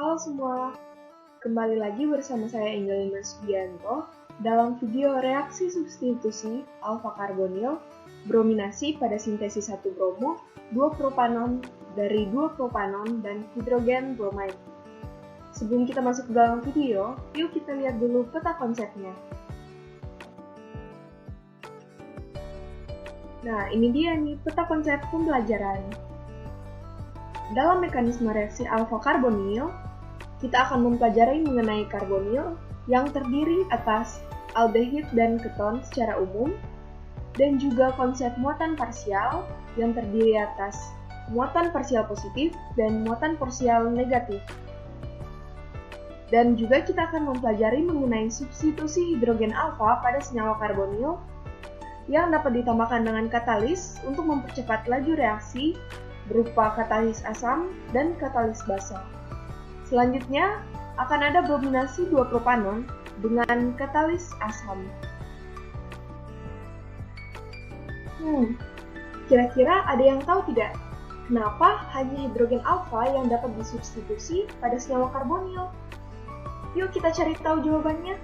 Halo semua, kembali lagi bersama saya Angelina Sugianto dalam video reaksi substitusi alfa karbonil brominasi pada sintesis 1 bromo, 2 propanon dari 2 propanon dan hidrogen bromide. Sebelum kita masuk ke dalam video, yuk kita lihat dulu peta konsepnya. Nah, ini dia nih peta konsep pembelajaran. Dalam mekanisme reaksi alfa karbonil, kita akan mempelajari mengenai karbonil yang terdiri atas aldehid dan keton secara umum, dan juga konsep muatan parsial yang terdiri atas muatan parsial positif dan muatan parsial negatif. Dan juga kita akan mempelajari mengenai substitusi hidrogen alfa pada senyawa karbonil yang dapat ditambahkan dengan katalis untuk mempercepat laju reaksi berupa katalis asam dan katalis basa. Selanjutnya, akan ada brominasi 2 propanon dengan katalis asam. Kira-kira ada yang tahu tidak? Kenapa hanya hidrogen alfa yang dapat disubstitusi pada senyawa karbonil? Yuk kita cari tahu jawabannya.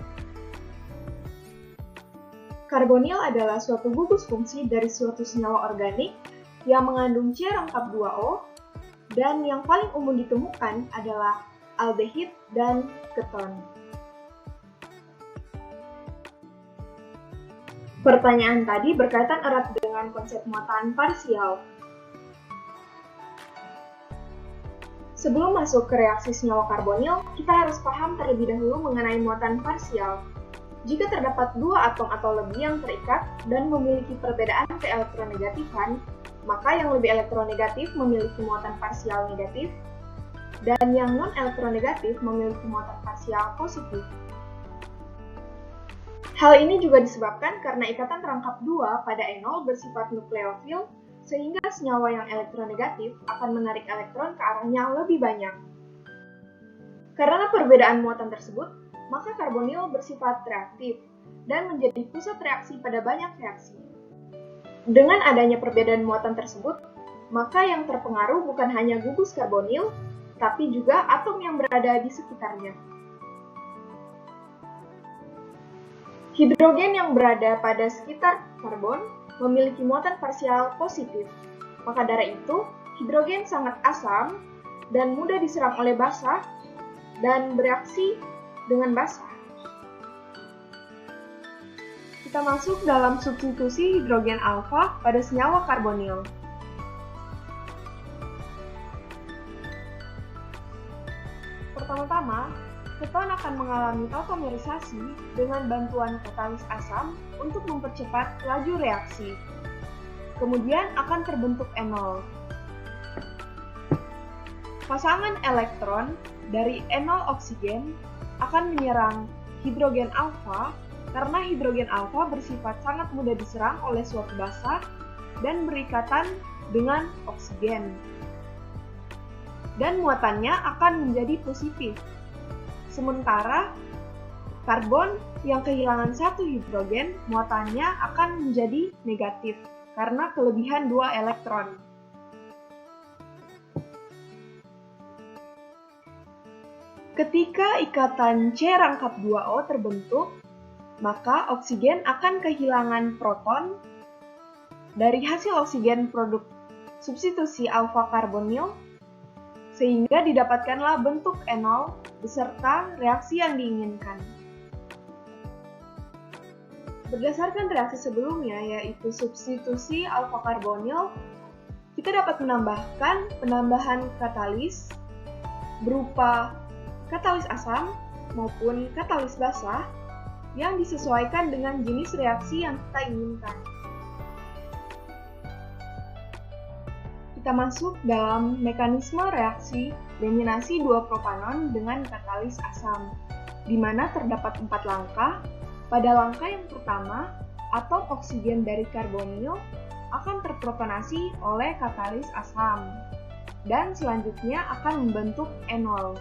Karbonil adalah suatu gugus fungsi dari suatu senyawa organik yang mengandung C rangkap 2O, dan yang paling umum ditemukan adalah aldehid dan keton. Pertanyaan tadi berkaitan erat dengan konsep muatan parsial. Sebelum masuk ke reaksi senyawa karbonil, kita harus paham terlebih dahulu mengenai muatan parsial. Jika terdapat 2 atom atau lebih yang terikat dan memiliki perbedaan keelektronegatifan, maka yang lebih elektronegatif memiliki muatan parsial negatif, dan yang non-elektronegatif memiliki muatan parsial positif. Hal ini juga disebabkan karena ikatan rangkap 2 pada enol bersifat nukleofil, sehingga senyawa yang elektronegatif akan menarik elektron ke arahnya lebih banyak. Karena perbedaan muatan tersebut, maka karbonil bersifat reaktif dan menjadi pusat reaksi pada banyak reaksi. Dengan adanya perbedaan muatan tersebut, maka yang terpengaruh bukan hanya gugus karbonil, tapi juga atom yang berada di sekitarnya. Hidrogen yang berada pada sekitar karbon memiliki muatan parsial positif. Maka dari itu, hidrogen sangat asam dan mudah diserang oleh basa dan bereaksi dengan basa. Kita masuk dalam substitusi hidrogen alfa pada senyawa karbonil. Pertama-tama, keton akan mengalami tautomerisasi dengan bantuan katalis asam untuk mempercepat laju reaksi. Kemudian akan terbentuk enol. Pasangan elektron dari enol oksigen akan menyerang hidrogen alfa karena hidrogen alfa bersifat sangat mudah diserang oleh suatu basa dan berikatan dengan oksigen. Dan muatannya akan menjadi positif. Sementara karbon yang kehilangan satu hidrogen, muatannya akan menjadi negatif karena kelebihan 2 elektron. Ketika ikatan C rangkap 2O terbentuk, maka oksigen akan kehilangan proton dari hasil oksigen produk substitusi alfa karbonil, sehingga didapatkanlah bentuk enol beserta reaksi yang diinginkan. Berdasarkan reaksi sebelumnya, yaitu substitusi alfa karbonil, kita dapat menambahkan penambahan katalis berupa katalis asam maupun katalis basa yang disesuaikan dengan jenis reaksi yang kita inginkan. Kita masuk dalam mekanisme reaksi brominasi 2 propanon dengan katalis asam, di mana terdapat 4 langkah. Pada langkah yang pertama, atom oksigen dari karbonil akan terprotonasi oleh katalis asam, dan selanjutnya akan membentuk enol.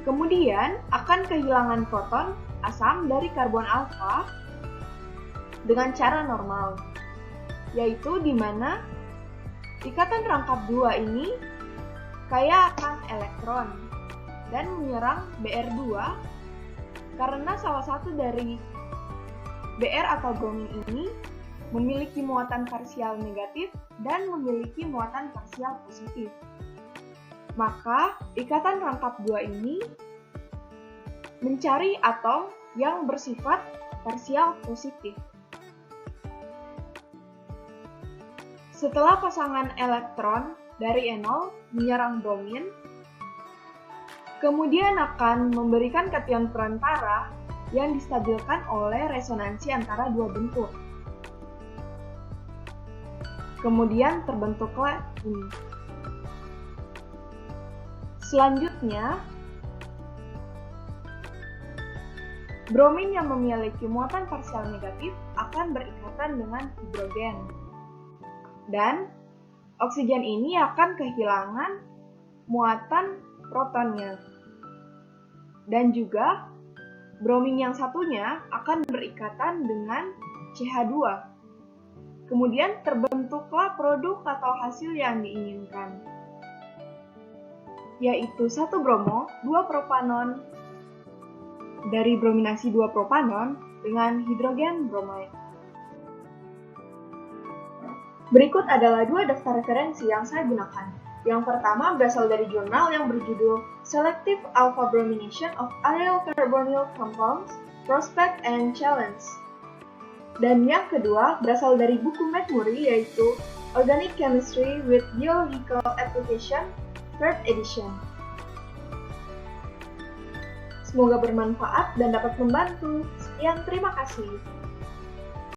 Kemudian akan kehilangan proton asam dari karbon alfa dengan cara normal, yaitu di mana ikatan rangkap 2 ini kaya akan elektron elektron dan menyerang Br2 karena salah satu dari Br atau bromin ini memiliki muatan parsial negatif dan memiliki muatan parsial positif. Maka, ikatan rangkap 2 ini mencari atom yang bersifat parsial positif. Setelah pasangan elektron dari enol menyerang bromin, kemudian akan memberikan kation perantara yang distabilkan oleh resonansi antara dua bentuk. Kemudian terbentuklah ini. Selanjutnya, bromin yang memiliki muatan parsial negatif akan berikatan dengan hidrogen. Dan oksigen ini akan kehilangan muatan protonnya. Dan juga bromin yang satunya akan berikatan dengan CH2. Kemudian terbentuklah produk atau hasil yang diinginkan, yaitu 1 bromo, 2 propanon dari brominasi 2 propanon dengan hidrogen bromide. Berikut adalah 2 daftar referensi yang saya gunakan. Yang pertama berasal dari jurnal yang berjudul Selective Alpha Bromination of Aryl Carbonyl Compounds, Prospect and Challenge. Dan yang kedua berasal dari buku McMurray, yaitu Organic Chemistry with Biological Application, 3rd edition. Semoga bermanfaat dan dapat membantu. Sekian, terima kasih.